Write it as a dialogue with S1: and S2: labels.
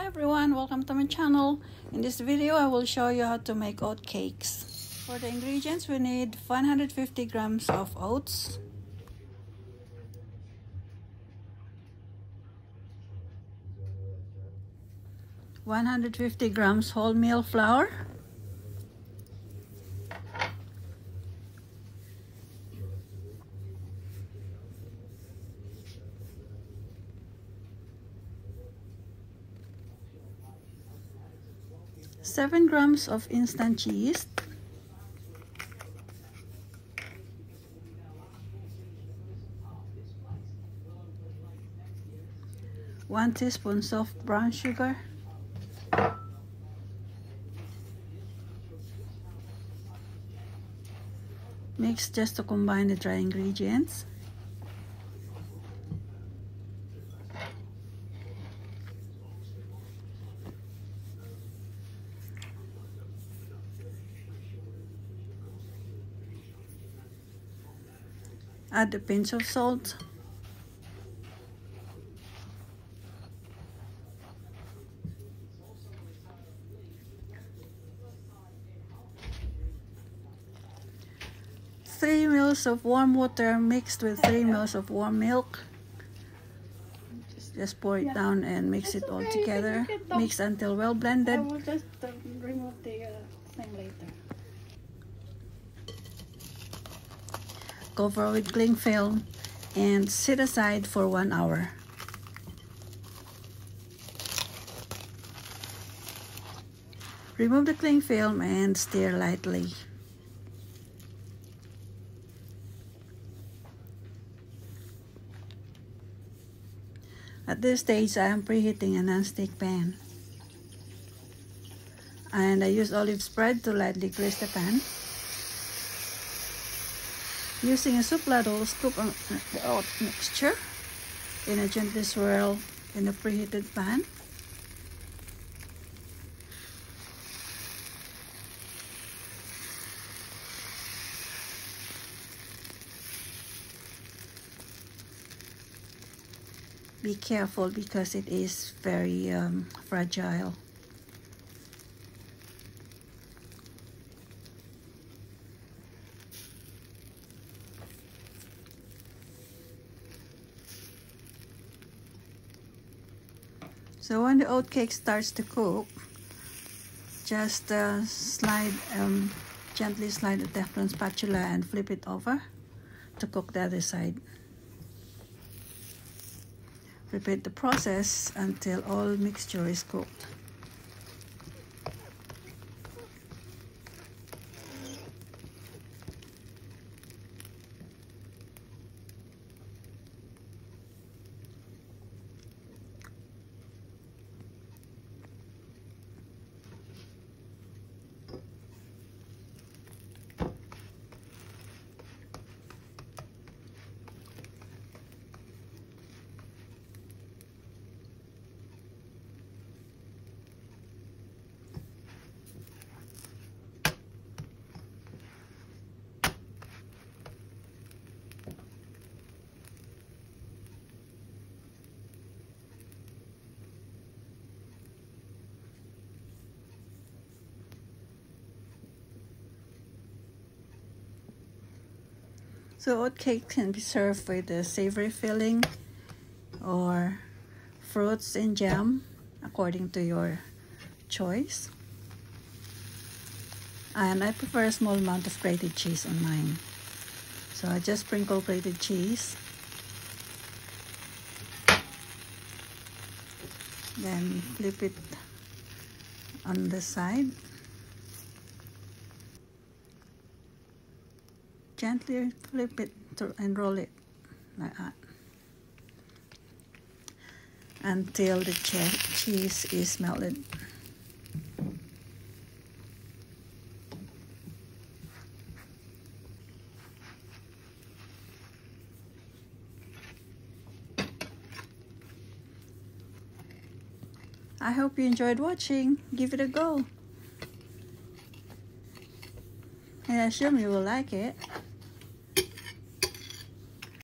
S1: Hi everyone, welcome to my channel. In this video I will show you how to make oat cakes. For the ingredients we need 150 grams of oats, 150 grams wholemeal flour, 7 grams of instant yeast, 1 teaspoon soft brown sugar, 'Mix just to combine the dry ingredients, add a pinch of salt, three mils of warm water mixed with 3 mils of warm milk. Just pour it down and mix it all together. Mix until well blended.
S2: I will just remove the thing later.
S1: Cover with cling film and set aside for 1 hour. Remove the cling film and stir lightly. At this stage, I am preheating a non-stick pan. And I use olive spread to lightly grease the pan. Using a soup ladle, scoop the oat mixture in a gently swirl in the preheated pan. Be careful because it is very fragile. So when the oat cake starts to cook, just gently slide the Teflon spatula and flip it over to cook the other side. Repeat the process until all mixture is cooked. So oat cake can be served with a savoury filling or fruits and jam according to your choice. And I prefer a small amount of grated cheese on mine. So I just sprinkle grated cheese. Then flip it on the side. Gently flip it and roll it like that until the cheese is melted. I hope you enjoyed watching. Give it a go. And I assume you will like it.